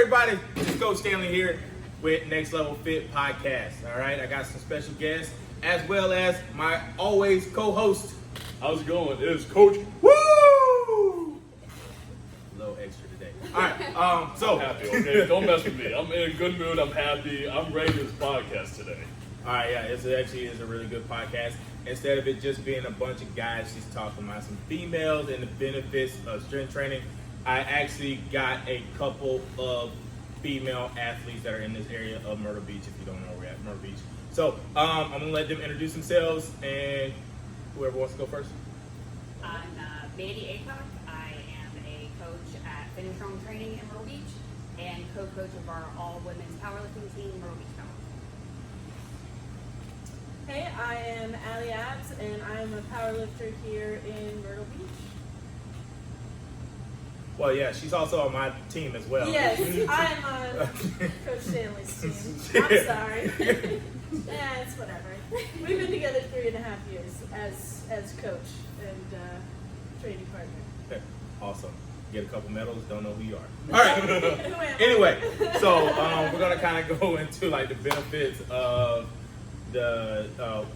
everybody? This is Coach Stanley here with Nxt Lvl Fit Podcast. All right, I got some special guests as well as my always co-host. How's it going? It is Coach Woo! A little extra today. All right, so I'm happy. Okay, don't mess with me. I'm in a good mood. I'm happy. I'm ready for this podcast today. All right, yeah, it actually is a really good podcast. Instead of it just being a bunch of guys just talking about some females and the benefits of strength training, I actually got a couple of female athletes that are in this area of Myrtle Beach, if you don't know where we're at, Myrtle Beach. So I'm going to let them introduce themselves, and whoever wants to go first. I'm Mandy Acock. I am a coach at Finish Strong Training in Myrtle Beach and co-coach of our all-women's powerlifting team, Myrtle Beach Power. Hey, I am Allie Abs, and I'm a powerlifter here in Myrtle Beach. Well, yeah, she's also on my team as well. Yes, I'm on Coach Stanley's team. I'm sorry. Yeah, it's whatever. We've been together 3.5 years as coach and training partner. Okay, awesome. Get a couple medals, don't know who you are. All right. Who am I? Anyway, so we're going to kind of go into like the benefits of the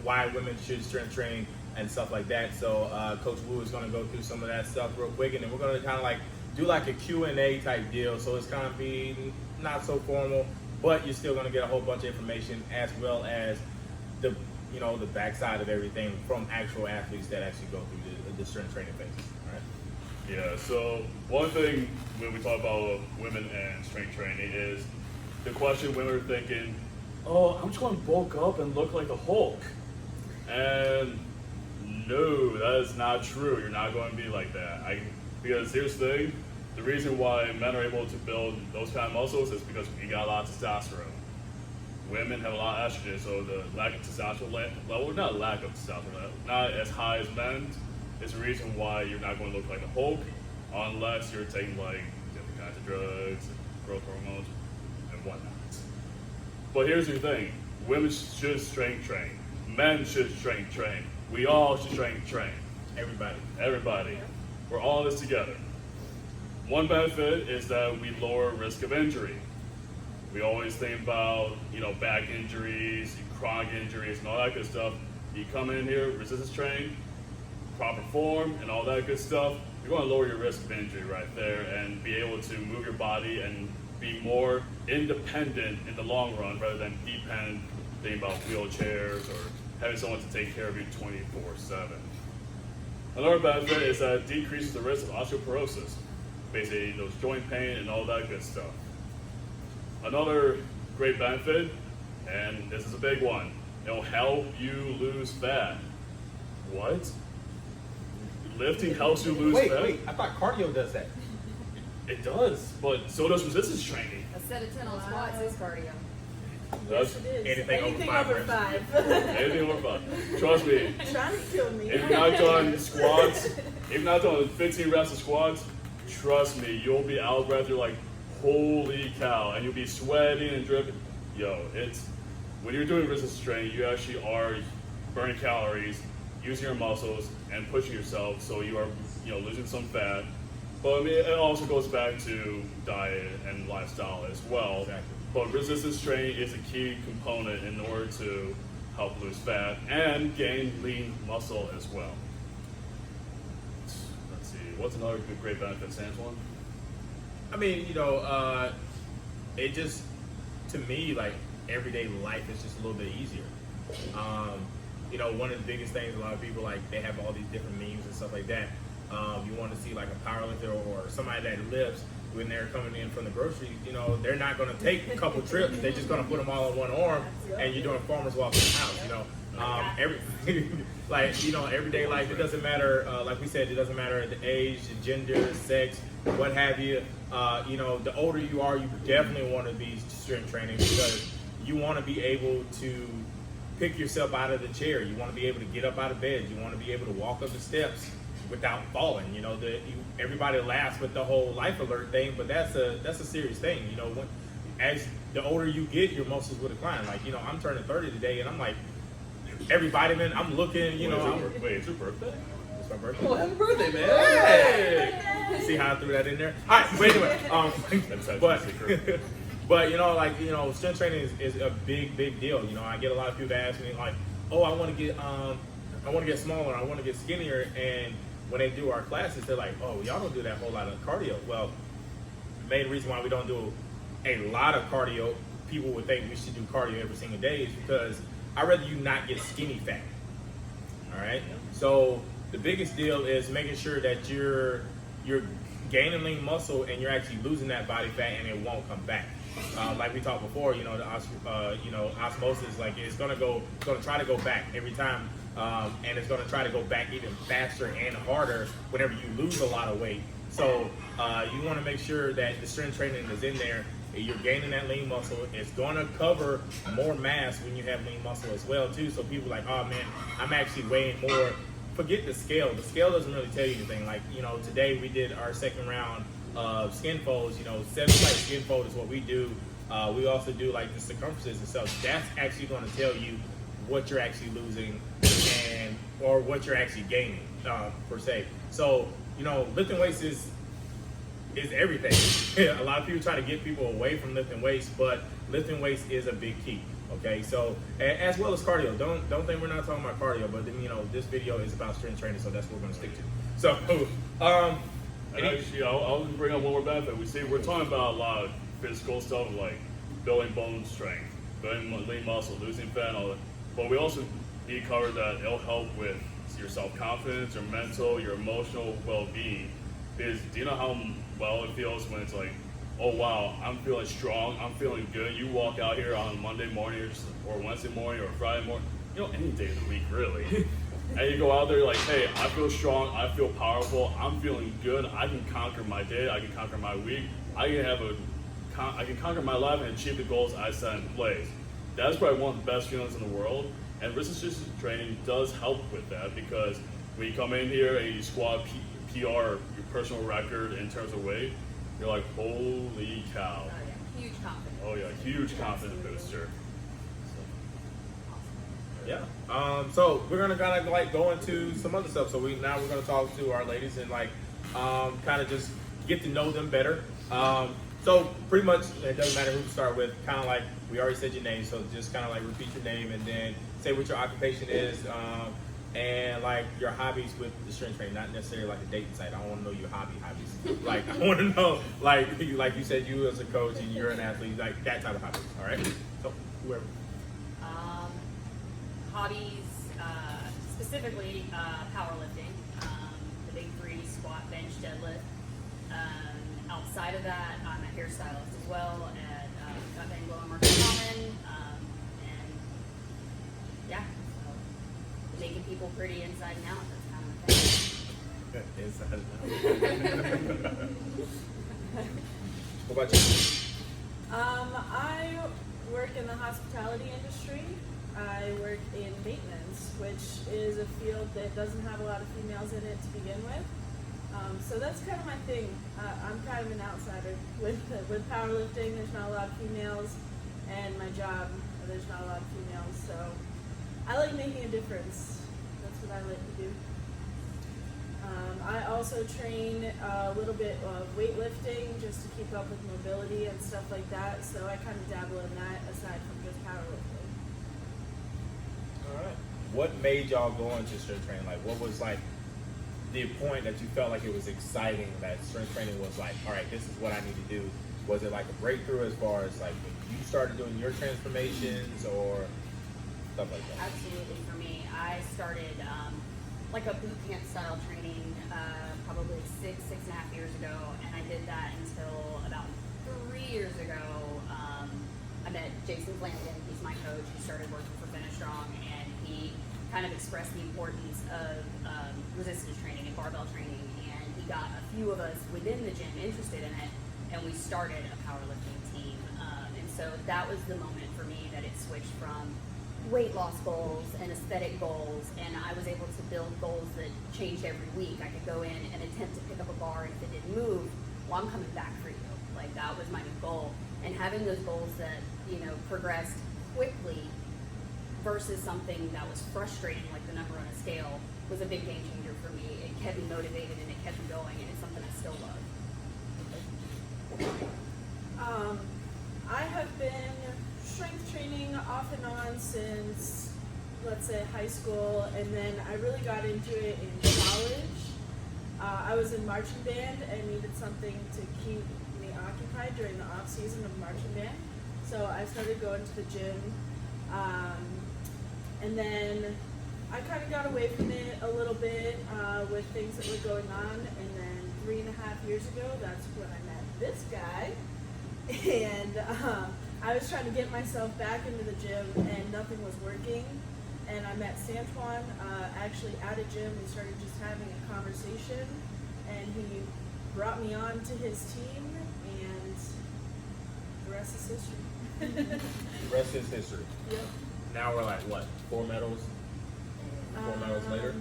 why women should strength train and stuff like that. So Coach Wu is going to go through some of that stuff real quick, and then we're going to kind of like do like a Q&A type deal. So it's going to be not so formal, but you're still going to get a whole bunch of information as well as the the backside of everything from actual athletes that actually go through the strength training phases. Right? Yeah, so one thing when we talk about women and strength training is the question women are thinking, oh, I'm just going to bulk up and look like the Hulk. And no, that is not true. You're not going to be like that. Because here's the thing, the reason why men are able to build those kind of muscles is because we got a lot of testosterone. Women have a lot of estrogen, so the lack of testosterone level, not lack of testosterone level, not as high as men, is the reason why you're not going to look like the Hulk unless you're taking like different kinds of drugs, growth hormones, and whatnot. But here's the thing, women should strength train. Men should strength train. We all should strength train. Everybody. We're all in this together. One benefit is that we lower risk of injury. We always think about, back injuries, chronic injuries, and all that good stuff. You come in here, resistance train, proper form, and all that good stuff, you're going to lower your risk of injury right there and be able to move your body and be more independent in the long run rather than dependent, thinking about wheelchairs or having someone to take care of you 24/7. Another benefit is that it decreases the risk of osteoporosis, basically those joint pain and all that good stuff. Another great benefit, and this is a big one, it'll help you lose fat. What? Lifting helps you lose fat? Wait, I thought cardio does that. It does, but so does resistance training. A set of 10 on squats is cardio. Yes, it is. Anything over five. Anything over 5. Trust me. Trying to kill me. If you're not doing squats, if you're not doing 15 reps of squats, trust me, you'll be out of breath. You're like, holy cow, and you'll be sweating and dripping. Yo, when you're doing resistance training, you actually are burning calories, using your muscles, and pushing yourself, so you are, losing some fat. But I mean, it also goes back to diet and lifestyle as well. Exactly. But resistance training is a key component in order to help lose fat and gain lean muscle as well. Let's see, what's another great benefit, Antoine? I mean, it just, to me, like, everyday life is just a little bit easier. One of the biggest things, a lot of people, like, they have all these different memes and stuff like that. You want to see, like, a powerlifter or somebody that lifts when they're coming in from the grocery, they're not going to take a couple trips. They're just going to put them all on one arm, and you're doing farmer's walk in the house, everyday life, it doesn't matter, like we said, it doesn't matter the age, the gender, sex, what have you. The older you are, you definitely want to be strength training because you want to be able to pick yourself out of the chair. You want to be able to get up out of bed. You want to be able to walk up the steps without falling. Everybody laughs with the whole life alert thing, but that's a serious thing. As the older you get, your muscles will decline. Like, I'm turning 30 today, and I'm like, every vitamin I'm looking, Wait, it's your birthday? It's my birthday. Oh, happy birthday, man! Hey! See how I threw that in there? All right, but anyway, but strength training is a big deal. I get a lot of people that ask me like, oh, I want to get smaller, I want to get skinnier, and when they do our classes, they're like, oh, y'all don't do that whole lot of cardio. Well, the main reason why we don't do a lot of cardio, people would think we should do cardio every single day, is because I'd rather you not get skinny fat. All right. So the biggest deal is making sure that you're gaining lean muscle and you're actually losing that body fat, and it won't come back. Like we talked before, the osmosis, like it's gonna try to go back every time, and it's gonna try to go back even faster and harder whenever you lose a lot of weight. So you want to make sure that the strength training is in there. You're gaining that lean muscle. It's gonna cover more mass when you have lean muscle as well too. So people are like, oh man, I'm actually weighing more. Forget the scale. The scale doesn't really tell you anything. Like, today we did our second round of skin folds. 7 plate skin fold is what we do. We also do like the circumferences and stuff. That's actually going to tell you what you're actually losing or what you're actually gaining per se. So lifting weights is everything. A lot of people try to get people away from lifting weights, but lifting weights is a big key. Okay, so as well as cardio. Don't think we're not talking about cardio, but then this video is about strength training, so that's what we're going to stick to. So, and actually, I'll bring up one more benefit. We're talking about a lot of physical stuff like building bone strength, building lean muscle, losing fat, and all that. But we also need to cover that it'll help with your self-confidence, your mental, your emotional well-being. Because do you know how well it feels when it's like, oh wow, I'm feeling strong, I'm feeling good. You walk out here on Monday morning or Wednesday morning or Friday morning, any day of the week really. And you go out there like, hey, I feel strong, I feel powerful, I'm feeling good, I can conquer my day, I can conquer my week, I can conquer my life and achieve the goals I set in place. That's probably one of the best feelings in the world. And resistance training does help with that, because when you come in here and you squat PR, your personal record in terms of weight, you're like, holy cow. Oh, yeah. Huge confidence. Oh yeah, huge confidence booster. Yeah. So we're gonna kind of like go into some other stuff. So we're gonna talk to our ladies and like kind of just get to know them better. So pretty much it doesn't matter who to start with. Kind of like we already said your name, so just kind of like repeat your name and then say what your occupation is. And like your hobbies with the strength training, not necessarily like a dating site. I don't want to know your hobbies. Like I want to know, like you said, you as a coach and you're an athlete, like that type of hobbies. All right. So whoever. Hobbies, specifically powerlifting. The big 3: squat, bench, deadlift. Outside of that, I'm a hairstylist as well at Nxt Lvl Fit Podcast. And yeah. Making people pretty inside and out, that's kind of my thing. Inside and out. What about you? I work in the hospitality industry. I work in maintenance, which is a field that doesn't have a lot of females in it to begin with. So that's kind of my thing. I'm kind of an outsider with powerlifting. There's not a lot of females, and my job, there's not a lot of females. So I like making a difference. That's what I like to do. I also train a little bit of weightlifting just to keep up with mobility and stuff like that. So I kind of dabble in that aside from just powerlifting. All right. What made y'all go into strength training? Like, what was like the point that you felt like it was exciting, that strength training was like, all right, this is what I need to do? Was it like a breakthrough as far as like when you started doing your transformations or stuff like that? Absolutely. For me, I started like a boot camp style training probably 6.5 years ago, and I did that until about 3 years ago. I met Jason Flanagan, he's my coach, who started working for Finish Strong, and he kind of expressed the importance of resistance training and barbell training, and he got a few of us within the gym interested in it, and we started a powerlifting team. And so that was the moment for me that it switched from weight loss goals and aesthetic goals, and I was able to build goals that changed every week. I could go in and attempt to pick up a bar, and if it didn't move, well, I'm coming back for you. Like, that was my goal. And having those goals that, progressed quickly versus something that was frustrating, like the number on a scale, was a big game changer for me. It kept me motivated and it kept me going, and it's something I still love. I have been strength training off and on since, let's say, high school, and then I really got into it in college. I was in marching band and needed something to keep me occupied during the off season of marching band. So I started going to the gym, and then I kind of got away from it a little bit with things that were going on, and then 3.5 years ago, that's when I met this guy, and I was trying to get myself back into the gym, and nothing was working, and I met Santuan actually at a gym. We started just having a conversation, and he brought me on to his team, and the rest is history. The rest is history. Yep. Now we're like, what, 4 medals? 4 medals later?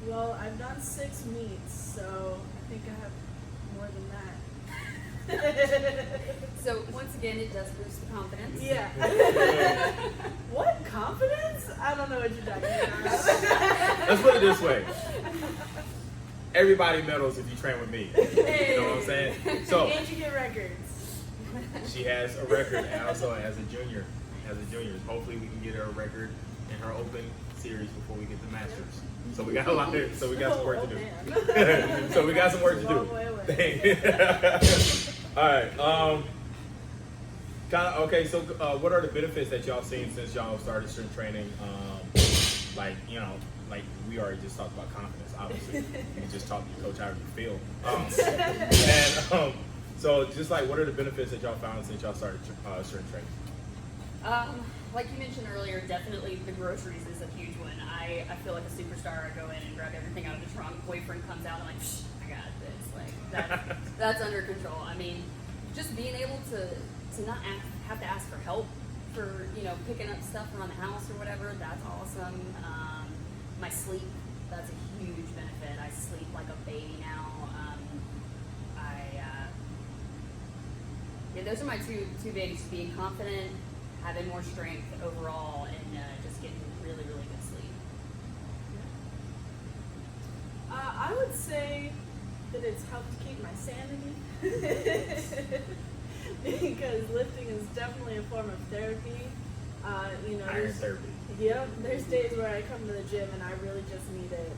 Well, I've done 6 meets, so I think I have more than that. So once again, it does boost the confidence. Yeah. What? Confidence? I don't know what you're talking about. Let's put it this way. Everybody medals if you train with me. You know what I'm saying? So And you get records. she has a record, and also as a junior. Hopefully we can get her a record in her open series before we get the Masters. So we got a lot there. So we got some work to do. Man. So we got some work to It's a long way away. do. All right. Okay. So what are the benefits that y'all seen since y'all started strength training? Like we already just talked about confidence. Obviously, you just talked to Coach how you feel. So just like, what are the benefits that y'all found since y'all started strength training? Like you mentioned earlier, definitely the groceries is a huge one. I feel like a superstar. I go in and grab everything out of the trunk. Boyfriend comes out, I'm like, Psh, I got this. Like that's under control. I mean, just being able to not have to ask for help for picking up stuff around the house or whatever. That's awesome. My sleep, that's a huge benefit. I sleep like a baby now. Those are my two biggies: being confident, having more strength overall, and just getting really, really good sleep. I would say that it's helped keep my sanity. Because lifting is definitely a form of therapy. Iron there's- therapy. Yep, there's days where I come to the gym and I really just need it.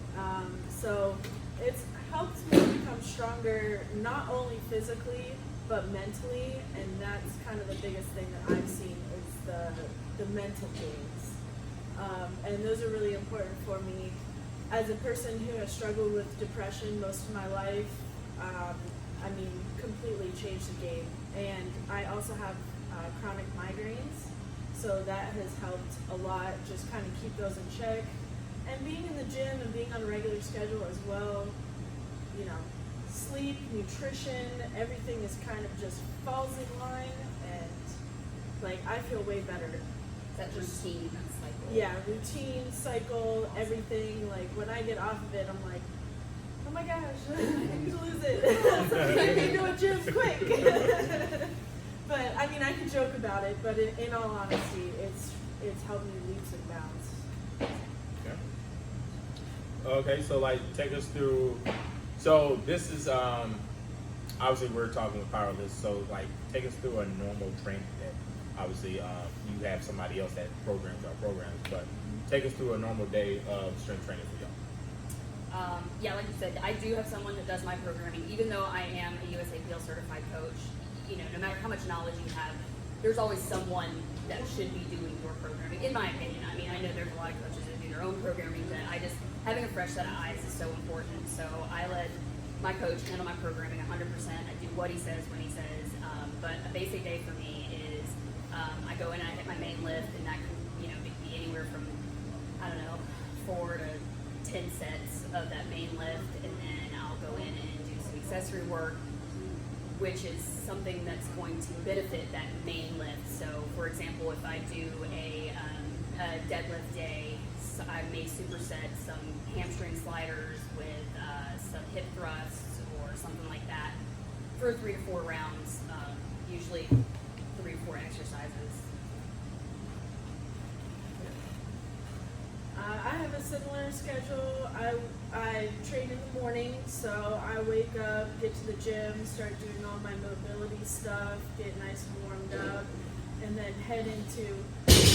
So it's helped me become stronger, not only physically, but mentally, and that's kind of the biggest thing that I've seen is the mental gains. And those are really important for me. As a person who has struggled with depression most of my life, completely changed the game. And I also have chronic migraines, so that has helped a lot, just kind of keep those in check. And being in the gym and being on a regular schedule as well, sleep, nutrition, everything is kind of just falls in line, and I feel way better. That routine, that cycle. Yeah, routine, cycle, everything. When I get off of it, I'm like, oh my gosh, I need to lose it. Something I need to a gym quick. But I can joke about it, but in all honesty, it's helped me leaps and bounds. Okay, so take us through. So this is obviously we're talking with powerlifts. So take us through a normal training day. Obviously, you have somebody else that programs our programs, but take us through a normal day of strength training for y'all. Yeah, like you said, I do have someone that does my programming. Even though I am a USAPL certified coach, no matter how much knowledge you have, there's always someone that should be doing your programming, in my opinion. I know there's a lot of coaches that do their own programming, but having a fresh set of eyes is so important. So I let my coach handle my programming 100%. I do what he says when he says. But a basic day for me is I go in and I hit my main lift, and that can be anywhere from 4 to 10 sets of that main lift, and then I'll go in and do some accessory work, which is something that's going to benefit that main lift. So, for example, if I do a deadlift day, so I may superset some hamstring sliders with some hip thrusts or something like that for 3 to 4 rounds, usually 3 to 4 exercises. I have a similar schedule. I train in the morning, so I wake up, get to the gym, start doing all my mobility stuff, get nice and warmed up, and then head into.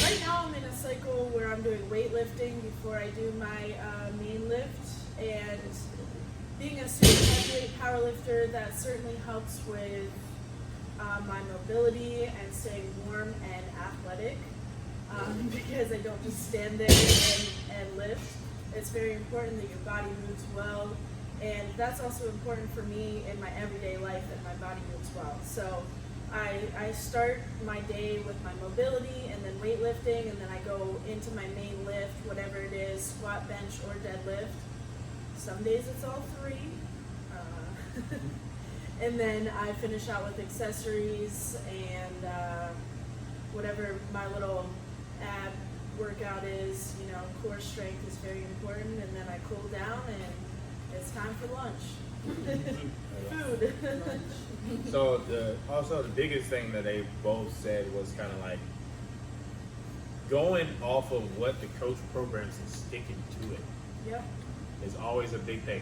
Right now, I'm in a cycle where I'm doing weightlifting before I do my main lift, and being a super heavyweight powerlifter, that certainly helps with my mobility and staying warm and athletic. Because I don't just stand there and lift. It's very important that your body moves well, and that's also important for me in my everyday life, that my body moves well. So I start my day with my mobility and then weightlifting, and then I go into my main lift, whatever it is, squat, bench, or deadlift. Some days it's all three. And then I finish out with accessories and whatever my little ab workout is. You know, core strength is very important, and then I cool down and it's time for lunch. Food. So also the biggest thing that they both said was kind of like going off of what the coach programs and sticking to it. Yep. Is always a big thing.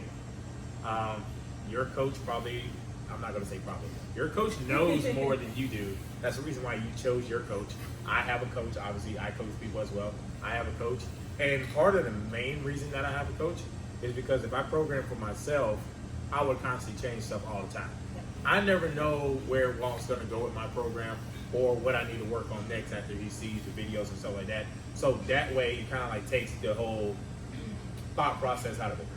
Your coach probably, I'm not going to say probably, your coach knows more than you do. That's the reason why you chose your coach. I have a coach, obviously I coach people as well. I have a coach. And part of the main reason that I have a coach is because if I program for myself, I would constantly change stuff all the time. I never know where Walt's going to go with my program or what I need to work on next after he sees the videos and stuff like that. So that way it kind of like takes the whole thought process out of it.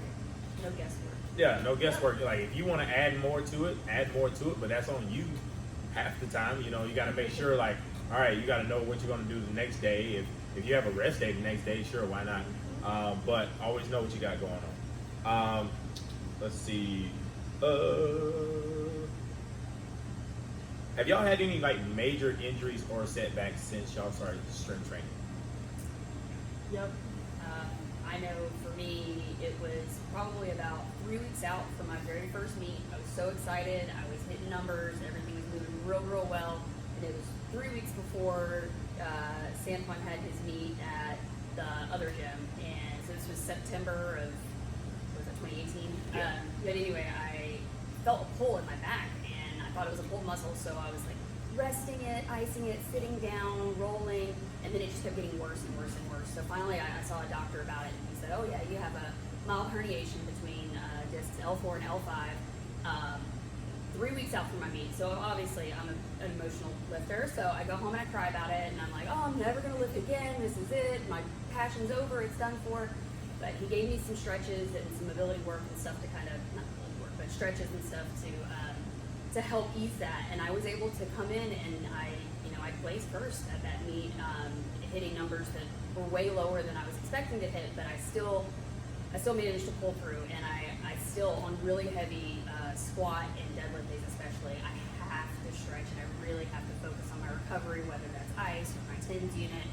No guesswork. Yeah, no guesswork. Like if you want to add more to it, but that's on you half the time. You know, you got to make sure like, all right, you got to know what you're going to do the next day. If you have a rest day the next day, sure, why not? But always know what you got going on. Let's see. Have y'all had any like major injuries or setbacks since y'all started strength training? Yep. I know for me, it was probably about 3 weeks out from my very first meet. I was so excited. I was hitting numbers. Everything was moving real well. And it was 3 weeks before Sanquan had his meet at the other gym. And so this was September of, was that 2018? Yeah. But anyway, I felt a pull in my back, and I thought it was a pulled muscle. So I was like resting it, icing it, sitting down, rolling, and then it just kept getting worse and worse and worse. So finally I saw a doctor about it, and he said, oh yeah, you have a mild herniation between discs L4 and L5, 3 weeks out from my meet. So obviously I'm an emotional lifter, so I go home and I cry about it, and I'm like, oh, I'm never gonna lift again, this is it, my passion's over, it's done for. But he gave me some stretches and some mobility work and stuff to kind of, not mobility work, but stretches and stuff to help ease that. And I was able to come in, and I placed first at that meet, hitting numbers that were way lower than I was expecting to hit, but I still managed to pull through. And I still, on really heavy squat and deadlift days especially, I have to stretch, and I really have to focus on my recovery, whether that's ice or my TENS unit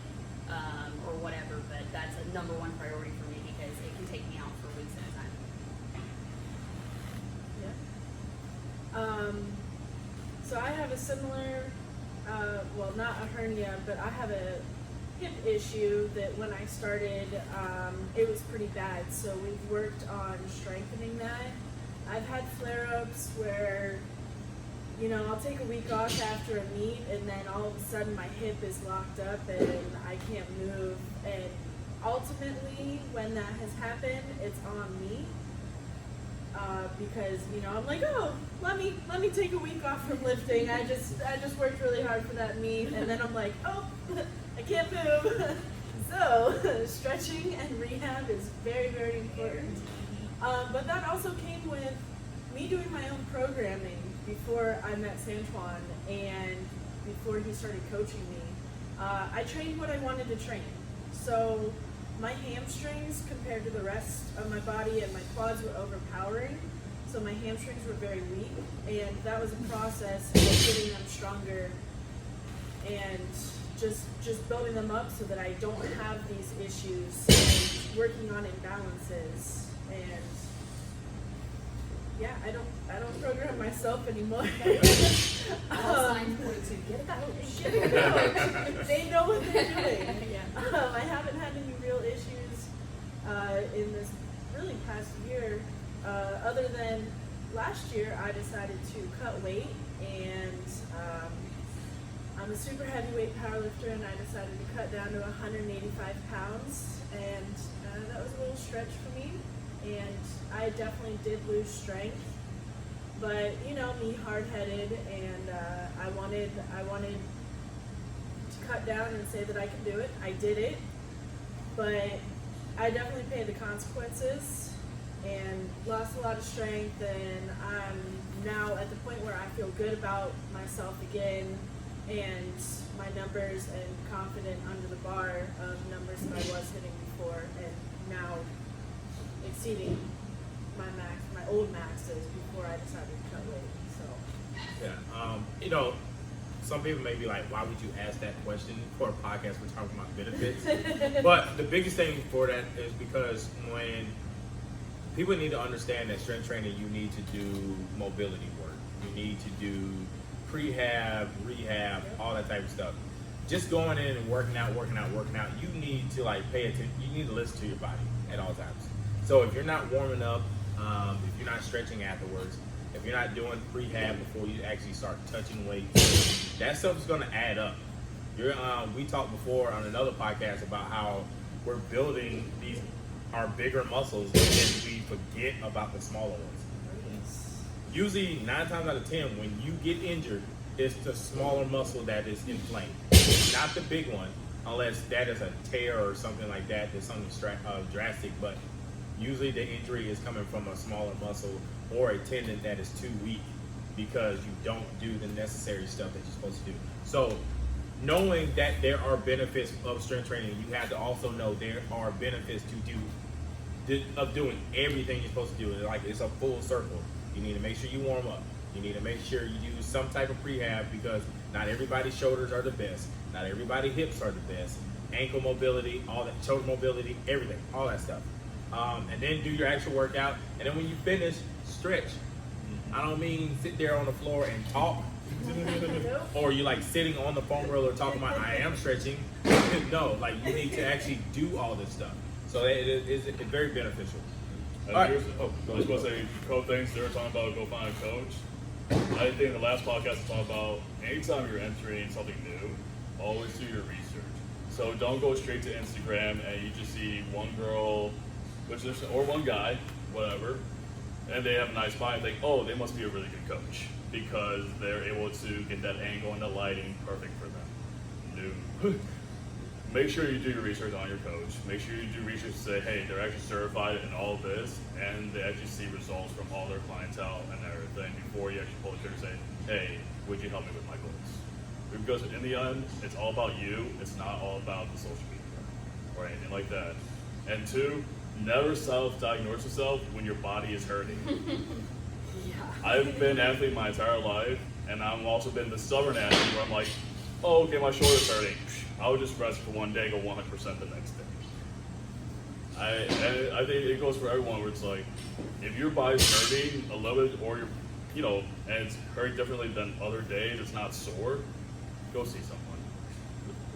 or whatever. But that's a number one priority for me, because it can take me out for weeks at a time. So I have a similar, well, not a hernia, but I have a hip issue that when I started, it was pretty bad. So we've worked on strengthening that. I've had flare-ups where, you know, I'll take a week off after a meet, and then all of a sudden my hip is locked up and I can't move. And ultimately, when that has happened, it's on me. Because, you know, I'm like, oh, let me take a week off from lifting. I just worked really hard for that meet, and then I'm like, oh, I can't move. So stretching and rehab is very, very important. But that also came with me doing my own programming before I met Sanquan and before he started coaching me. I trained what I wanted to train. So my hamstrings compared to the rest of my body and my quads were overpowering. So my hamstrings were very weak, and that was a process of getting them stronger and just building them up so that I don't have these issues and working on imbalances. And yeah, I don't program myself anymore. All signs point to get a coach. Get a coach. They know what they're doing. I haven't had any real issues in this really past year, other than last year, I decided to cut weight, and I'm a super heavyweight powerlifter, and I decided to cut down to 185 pounds, and that was a little stretch for me, and I definitely did lose strength, but you know me, hard-headed, and I wanted to cut down and say that I can do it. I did it, but I definitely paid the consequences and lost a lot of strength, and I'm now at the point where I feel good about myself again, and my numbers, and confident under the bar of numbers that I was hitting before, and now exceeding my old maxes before I decided to cut weight. So Yeah. You know, some people may be like, why would you ask that question for a podcast? We're talking about benefits. But the biggest thing for that is because when people need to understand that strength training, you need to do mobility work. You need to do prehab, rehab, all that type of stuff. Just going in and working out, you need to like pay attention. You need to listen to your body at all times. So if you're not warming up, if you're not stretching afterwards, if you're not doing prehab before you actually start touching weights, that stuff's going to add up. We talked before on another podcast about how we're building our bigger muscles, and then we forget about the smaller ones. Usually 9 times out of 10, when you get injured, it's the smaller muscle that is inflamed, not the big one, unless that is a tear or something like that. There's something drastic, but usually the injury is coming from a smaller muscle or a tendon that is too weak because you don't do the necessary stuff that you're supposed to do. So knowing that there are benefits of strength training, you have to also know there are benefits of doing everything you're supposed to do. Like, it's a full circle. You need to make sure you warm up. You need to make sure you do some type of prehab, because not everybody's shoulders are the best. Not everybody's hips are the best. Ankle mobility, all that, shoulder mobility, everything, all that stuff. And then do your actual workout. And then when you finish, stretch. I don't mean sit there on the floor and talk. Or you like sitting on the foam roller talking about I am stretching. No, like you need to actually do all this stuff. So it's very beneficial. And All right. I was going to say, couple things they were talking about, go find a coach. I think in the last podcast I talked about anytime you're entering something new, always do your research. So don't go straight to Instagram and you just see one girl, or one guy, whatever, and they have a nice body and think, oh, they must be a really good coach because they're able to get that angle and the lighting perfect for them. No. Make sure you do your research on your coach. Make sure you do research to say, hey, they're actually certified in all of this, and they actually see results from all their clientele and everything before you actually pull the trigger and say, hey, would you help me with my goals? Because in the end, it's all about you. It's not all about the social media or anything like that. And 2, never self-diagnose yourself when your body is hurting. yeah. I've been an athlete my entire life, and I've also been the stubborn athlete where I'm like, oh, okay, my shoulder's hurting. I'll just rest for one day, go 100% the next day. I think it goes for everyone where it's like, if your body's hurting a little bit, or and it's hurting differently than other days, it's not sore, go see someone.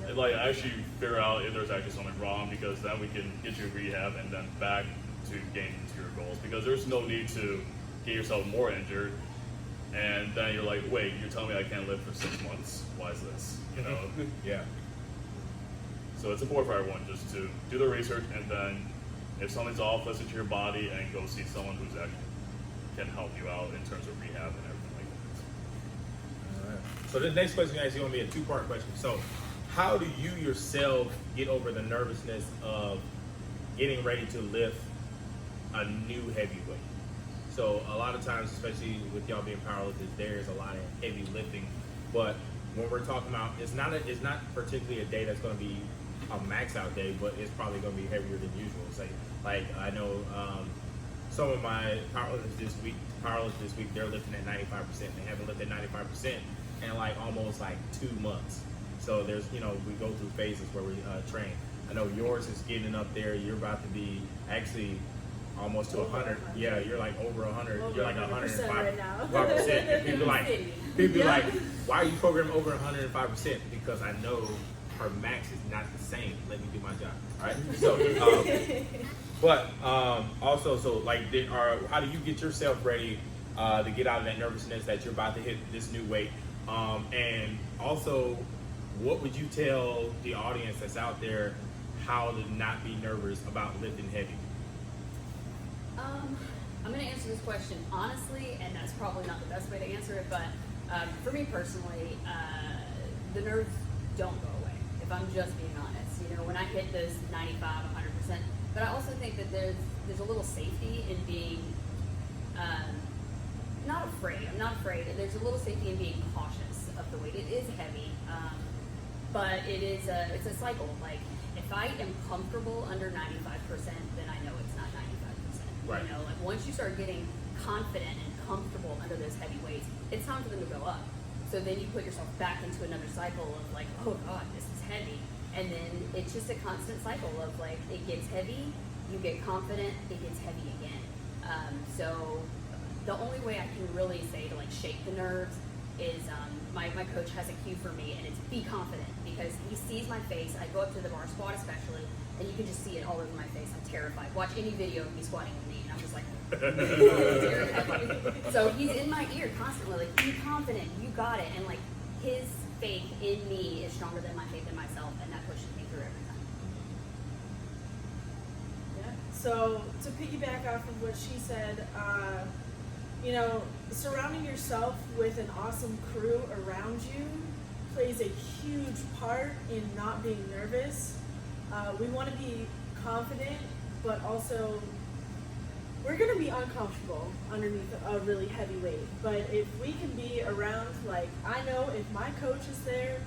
And like, actually figure out if there's actually something wrong, because then we can get you rehab and then back to getting to your goals. Because there's no need to get yourself more injured, and then you're like, wait, you're telling me I can't live for 6 months? Why is this? Yeah. So it's important for everyone just to do the research, and then if something's off, listen to your body and go see someone who's actually can help you out in terms of rehab and everything like that. All right. So the next question is going to be a 2-part question. So how do you yourself get over the nervousness of getting ready to lift a new heavyweight? So a lot of times, especially with y'all being powerlifters, there's a lot of heavy lifting, but when we're talking about, it's not particularly a day that's going to be a max out day, but it's probably going to be heavier than usual. Say, like I know some of my powerlifters this week, they're lifting at 95%. They haven't lifted 95% in like almost like 2 months. So there's, we go through phases where we train. I know yours is getting up there. You're about to be actually almost to 100. Yeah, you're like over 100. You're like 105%. Right now. 5%. And people like, why are you programming over 105%? Because I know her max is not the same. Let me do my job. All right. So, also, so like, how do you get yourself ready to get out of that nervousness that you're about to hit this new weight? And also, what would you tell the audience that's out there how to not be nervous about lifting heavy? I'm going to answer this question honestly, and that's probably not the best way to answer it, but for me personally, the nerves don't go away, if I'm just being honest. You know, when I hit this 95, 100%, but I also think that there's a little safety in being not afraid. I'm not afraid. There's a little safety in being cautious of the weight. It is heavy, but it's a cycle. Like, if I am comfortable under 95%, then I know it's not 95%. Right. You know, like once you start getting confident and comfortable under those heavy weights, it's time for them to go up. So then you put yourself back into another cycle of like, oh God, this is heavy. And then it's just a constant cycle of like, it gets heavy, you get confident, it gets heavy again. So the only way I can really say to like shake the nerves is my coach has a cue for me, and it's be confident, because he sees my face. I go up to the bar squat especially, and you can just see it all over my face. I'm terrified. Watch any video of me squatting with me, and I'm just like, terrified. So he's in my ear constantly, like, be confident, you got it. And like, his faith in me is stronger than my faith in myself, and that pushes me through every time. Yeah. So to piggyback off of what she said, you know, surrounding yourself with an awesome crew around you plays a huge part in not being nervous. We want to be confident, but also we're going to be uncomfortable underneath a really heavy weight. But if we can be around, like, I know if my coach is there,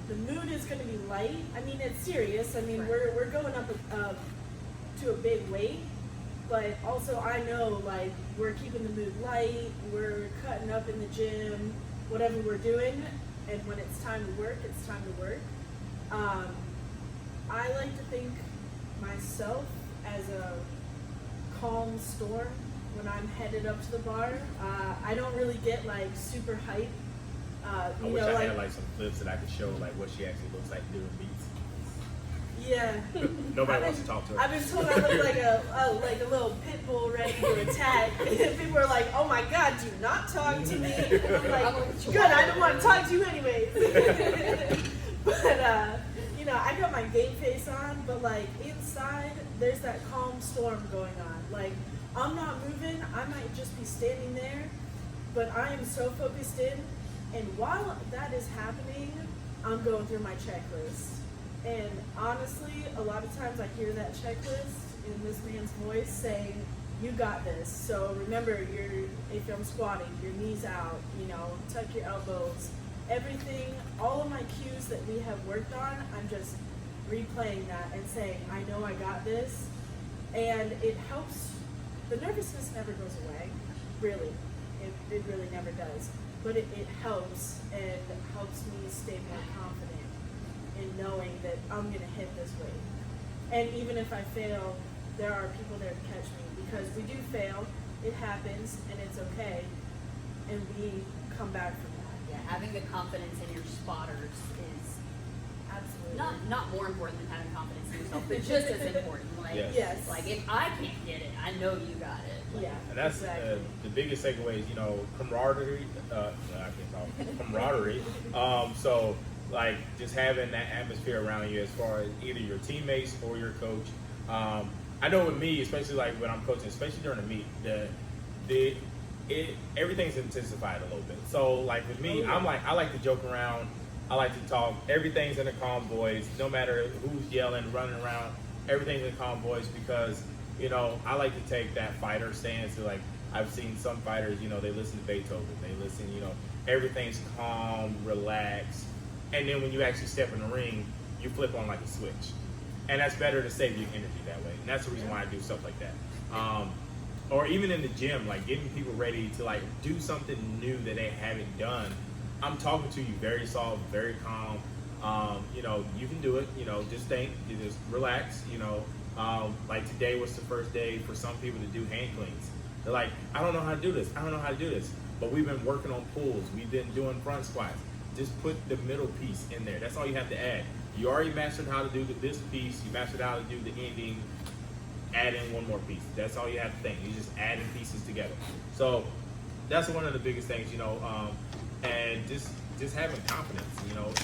the mood is going to be light. I mean, it's serious. I mean, Right. we're going up to a big weight. But also I know, like, we're keeping the mood light, we're cutting up in the gym, whatever we're doing, and when it's time to work, it's time to work. I like to think myself as a calm storm when I'm headed up to the bar. I don't really get, like, super hype. I wish I had like some clips that I could show like what she actually looks like doing beats. Yeah. Nobody wants to talk to her. I've been told I look like a little pit bull ready to attack. People are like, "Oh my God, do not talk to me." I'm like, "Good, I don't want to talk to you anyways." But you know, I got my game face on, but like inside, there's that calm storm going on. Like, I'm not moving. I might just be standing there, but I am so focused in. And while that is happening, I'm going through my checklist. And honestly, a lot of times I hear that checklist in this man's voice saying, "You got this." So remember, if I'm squatting, your knees out, you know, tuck your elbows, everything, all of my cues that we have worked on, I'm just replaying that and saying, "I know I got this." And it helps. The nervousness never goes away, really. It really never does. But it helps, and helps me stay more confident in knowing that I'm going to hit this weight. And even if I fail, there are people there to catch me, because we do fail, it happens, and it's okay, and we come back from that. Yeah, having the confidence in your spotters is Absolutely. not more important than having confidence in yourself, but just as important. Like, Yes. like if I can't get it, I know you got it. Like, Yeah, And that's exactly. the biggest takeaway is, you know, camaraderie. I can't talk. Camaraderie. So, like, just having that atmosphere around you as far as either your teammates or your coach. I know with me, especially like when I'm coaching, especially during the meet, everything's intensified a little bit. So, like with me, I like to joke around. I like to talk. Everything's in a calm voice. No matter who's yelling, running around, everything's in a calm voice, because, you know, I like to take that fighter stance. Like, I've seen some fighters, you know, they listen to Beethoven. They listen, you know, everything's calm, relaxed. And then when you actually step in the ring, you flip on like a switch. And that's better to save your energy that way. And that's the reason why I do stuff like that. Or even in the gym, like getting people ready to like do something new that they haven't done. I'm talking to you very soft, very calm. You know, you can do it. You know, just think, you just relax. You know, like today was the first day for some people to do hand cleans. They're like, I don't know how to do this. I don't know how to do this. But we've been working on pulls. We've been doing front squats. just put the middle piece in there. That's all you have to add. You already mastered how to do this piece. You mastered how to do the ending. Add in one more piece. That's all you have to think. You just adding pieces together. So that's one of the biggest things, and just having confidence,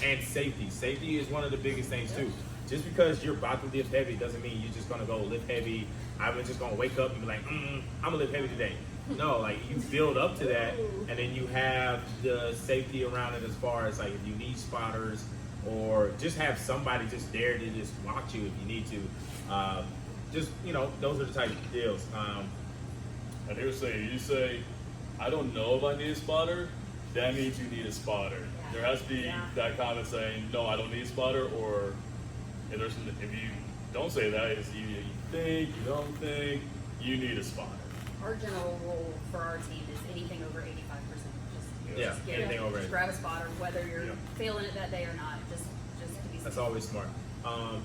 and safety. Safety is one of the biggest things too. Just because you're about to lift heavy doesn't mean you're just gonna go lift heavy. I'm just gonna wake up and be like, I'm gonna lift heavy today. No, like you build up to that, and then you have the safety around it as far as like if you need spotters or just have somebody just there to just watch you if you need to. Those are the type of deals. And here's the thing, you say, I don't know if I need a spotter, that means you need a spotter. Yeah. There has to be that comment saying, no, I don't need a spotter, or if you don't say that, it's either you think, you don't think, you need a spotter. Our general rule for our team is anything over 85%. Just get anything it. over Just it. grab a spotter, whether you're failing it that day or not. Just to be That's safe. always smart.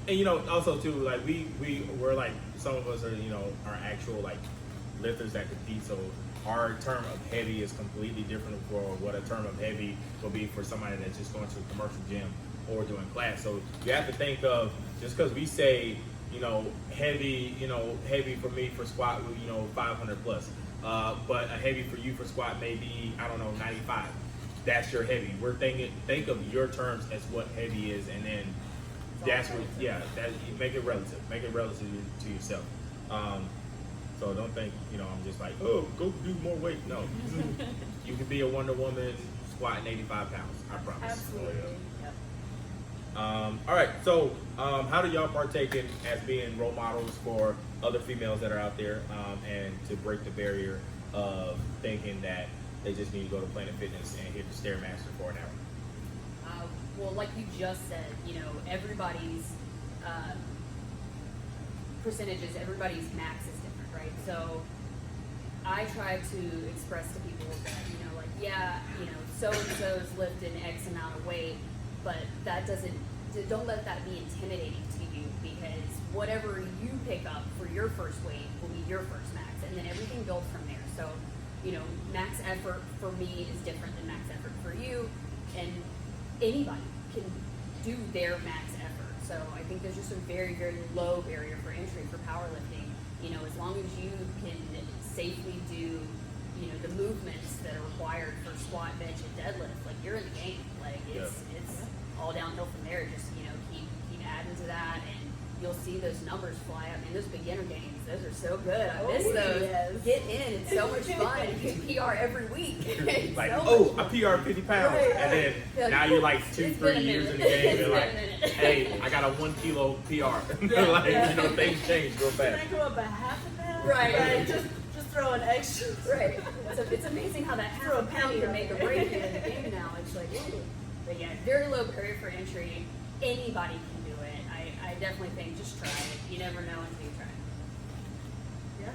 And also too, like we're like some of us are are actual like lifters that compete. So our term of heavy is completely different for what a term of heavy will be for somebody that's just going to a commercial gym or doing class. So you have to think of, just because we say heavy, heavy for me for squat, 500 plus, but a heavy for you for squat may be 95. That's your heavy. We're think of your terms as what heavy is, and then that's what that you make it relative. Make it relative to yourself. So don't think I'm just like, oh, go do more weight. No, you can be a Wonder Woman squatting 85 pounds. I promise. Absolutely. Yep. All right, so how do y'all partake in as being role models for other females that are out there, and to break the barrier of thinking that they just need to go to Planet Fitness and hit the Stairmaster for an hour? Well, like you just said, everybody's percentages, everybody's max is different, right? So I try to express to people that, so-and-so's lifting X amount of weight, but that don't let that be intimidating to you, because whatever you pick up for your first weight will be your first max, and then everything builds from there. So, max effort for me is different than max effort for you, and anybody can do their max effort. So I think there's just a very, very low barrier for entry for powerlifting. As long as you can safely do, the movements that are required for squat, bench, and deadlift, like you're in the game. Like it's all downhill from there. Just keep adding to that, and you'll see those numbers fly up. Man, those beginner games, those are so good. I miss those. Yes. Get in. It's so much fun. You can PR every week. It's Like, so I PR 50 pounds, Right. and then Yeah. now you're like It's 2-3 been a years in the minute. game. It's You're been like, a minute. hey, I got a 1 kilo PR. Yeah. Things change real Can I fast. go up a half a pound? Right. Just throw an extra. Right. So it's amazing how that half Throw a a pound penny can on make a it. break in the game now. It's like, ooh. But yeah, very low barrier for entry. Anybody can do it. I definitely think just try it. You never know until you try it.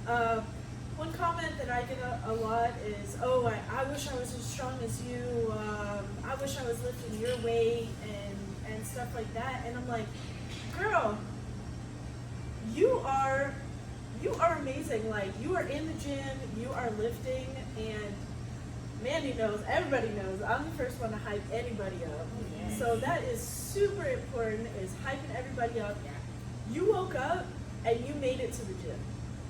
Yeah. One comment that I get a lot is, oh, I wish I was as strong as you. I wish I was lifting your weight and stuff like that. And I'm like, girl, you are amazing. Like, you are in the gym, you are lifting, and Mandy knows, everybody knows, I'm the first one to hype anybody up. Yes. So that is super important, is hyping everybody up. Yeah. You woke up and you made it to the gym.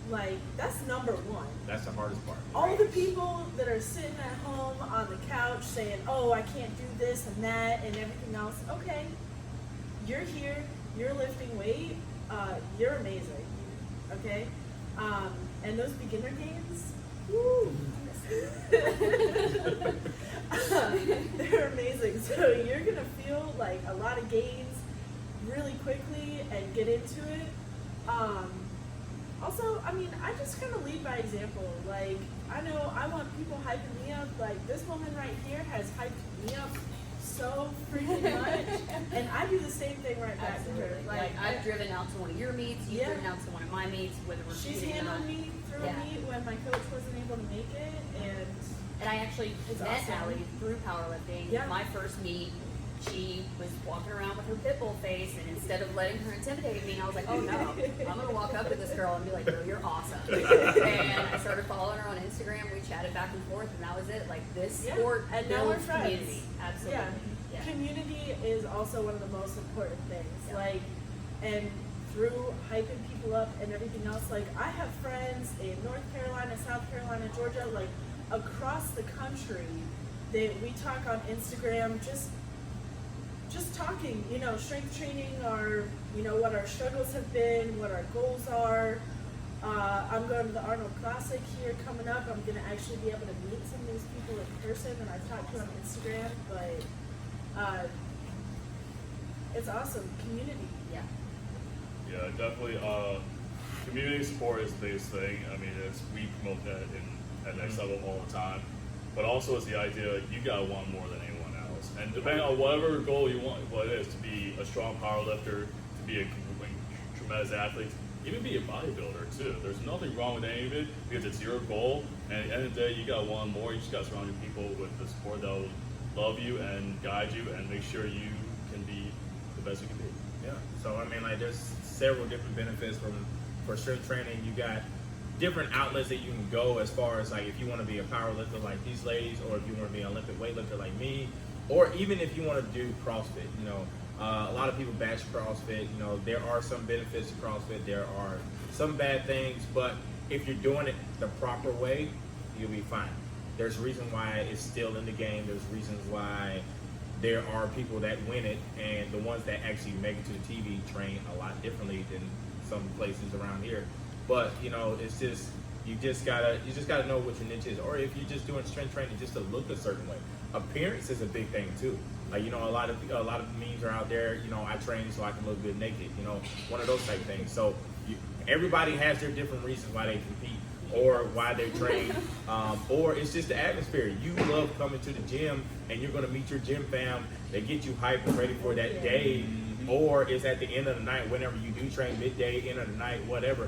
Like, that's number one. That's the hardest part. All the people that are sitting at home on the couch saying, oh, I can't do this and that and everything else. Okay, you're here, you're lifting weight, you're amazing, okay? And those beginner games, woo! They're amazing. So you're gonna feel like a lot of gains really quickly and get into it. Also, I mean, I just kind of lead by example. Like, I know I want people hyping me up. Like, this woman right here has hyped me up so freaking much, and I do the same thing right back to her. Absolutely. Like I've driven out to one of your meets, you've Yeah. driven out to one of my meets, whether we're She's competing or handled not. me through Yeah. a meet when my coach wasn't able to make it, and And I actually It's met awesome. Allie through powerlifting. Yeah. My first meet, she was walking around with her pit bull face, and instead of letting her intimidate me, I was like, oh no, I'm gonna walk up to this girl and be like, girl, you're awesome. And I started following her on Instagram. We chatted back and forth, and that was it. Like, this sport and now we're builds friends. community. Absolutely. Yeah. Community is also one of the most important things. Yeah. Like, and through hyping people up and everything else, like, I have friends in North Carolina, South Carolina, Georgia, like across the country that we talk on Instagram, just talking, you know, strength training, our, you know, what our struggles have been, what our goals are. I'm going to the Arnold Classic here coming up. I'm going to actually be able to meet some of these people in person, and I've talked to on Instagram, but it's awesome. Community. Yeah. Yeah, definitely. Community support is the biggest thing. I mean, we promote that at Nxt Lvl all the time. But also, it's the idea you gotta want more than anyone else. And depending on whatever goal you want, what it is, to be a strong powerlifter, to be a tremendous athlete, even be a bodybuilder too. There's nothing wrong with any of it because it's your goal. And at the end of the day, you gotta want more. You just gotta surround your people with the support that will love you and guide you and make sure you can be the best you can be. Yeah. So I mean, like, there's several different benefits for strength training. You got different outlets that you can go as far as, like, if you want to be a power lifter like these ladies, or if you want to be an Olympic weightlifter like me, or even if you want to do CrossFit. You know, a lot of people bash CrossFit. You know, there are some benefits to CrossFit. There are some bad things, but if you're doing it the proper way, you'll be fine. There's a reason why it's still in the game. There's reasons why there are people that win it, and the ones that actually make it to the TV train a lot differently than some places around here. But, you know, it's just, you just gotta know what your niche is. Or if you're just doing strength training just to look a certain way. Appearance is a big thing too. Like, you know, a lot of memes are out there, you know, I train so I can look good naked, you know, one of those type of things. So everybody has their different reasons why they compete or why they train, or it's just the atmosphere. You love coming to the gym and you're gonna meet your gym fam. They get you hyped and ready for that day, or it's at the end of the night, whenever you do train, midday, end of the night, whatever.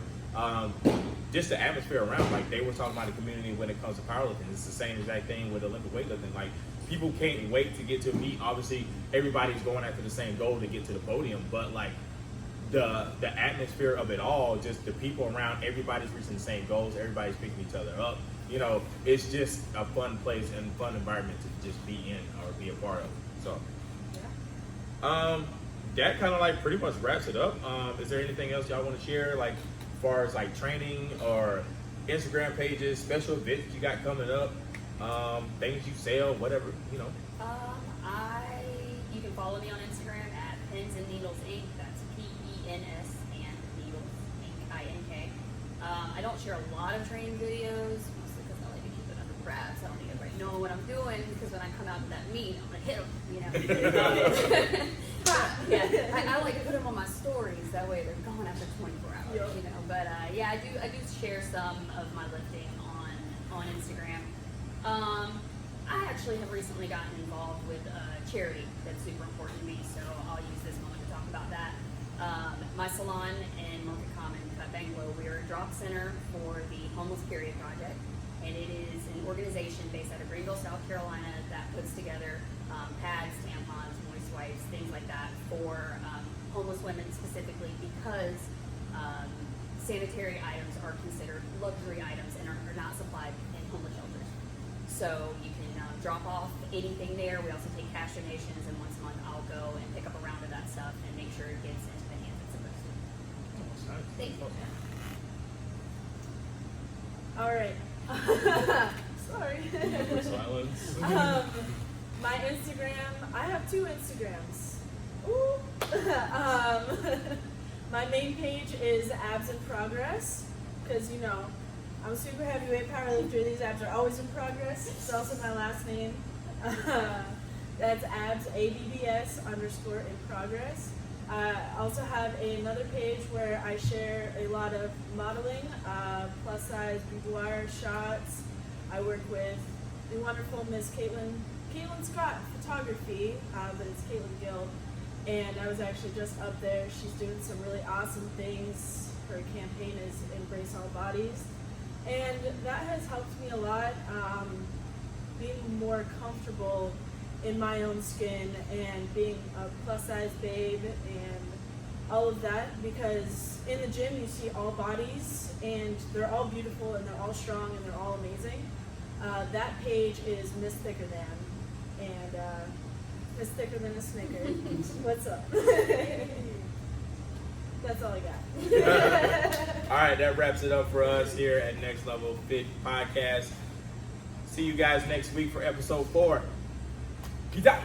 Just the atmosphere around, like they were talking about the community when it comes to powerlifting. It's the same exact thing with Olympic weightlifting. Like, people can't wait to get to meet. Obviously, everybody's going after the same goal to get to the podium, but like the atmosphere of it all, just the people around, everybody's reaching the same goals, everybody's picking each other up. You know, it's just a fun place and fun environment to just be in or be a part of. So, that kind of like pretty much wraps it up. Is there anything else y'all want to share, like as far as like training or Instagram pages, special events you got coming up, things you sell, whatever, you know? You can follow me on Instagram at Pins and Needles Inc. That's PENS and Needles Inc. INK. I don't share a lot of training videos, mostly because I like to keep it under wraps. I don't need everybody knowing what I'm doing, because when I come out to that meet, I'm gonna hit them, you know. Yeah, I like to put them on my stories. That way they're gone after 24 hours, you know. But yeah, I do share some of my lifting on Instagram. I actually have recently gotten involved with a charity that's super important to me, so I'll use this moment to talk about that. My salon in Market Common, Banglo, we are a drop center for the Homeless Period Project, and it is an organization based out of Greenville, South Carolina, that puts together pads, tampons, moist wipes, things like that for homeless women specifically, because sanitary items are considered luxury items and are not supplied in homeless shelters. So you can drop off anything there. We also take cash donations, and once a month I'll go and pick up a round of that stuff and make sure it gets into the hands it's supposed to. Thank you. All right. Sorry. Silence. My Instagram, I have 2 Instagrams. Ooh. My main page is Abs in Progress, because, you know, I'm a super heavyweight powerlifter. These abs are always in progress. It's also my last name. That's abs, ABBS _ in progress. I also have another page where I share a lot of modeling, plus size boudoir shots. I work with the wonderful Miss Caitlin Scott Photography, but it's Caitlin Gill. And I was actually just up there. She's doing some really awesome things. Her campaign is Embrace All Bodies. And that has helped me a lot, being more comfortable in my own skin and being a plus size babe and all of that, because in the gym you see all bodies and they're all beautiful and they're all strong and they're all amazing. That page is Miss Thicker Than, and Miss Thicker Than a Snicker. What's up? That's all I got. All right, that wraps it up for us here at Nxt Lvl Fit Podcast. See you guys next week for episode 4. Peace out.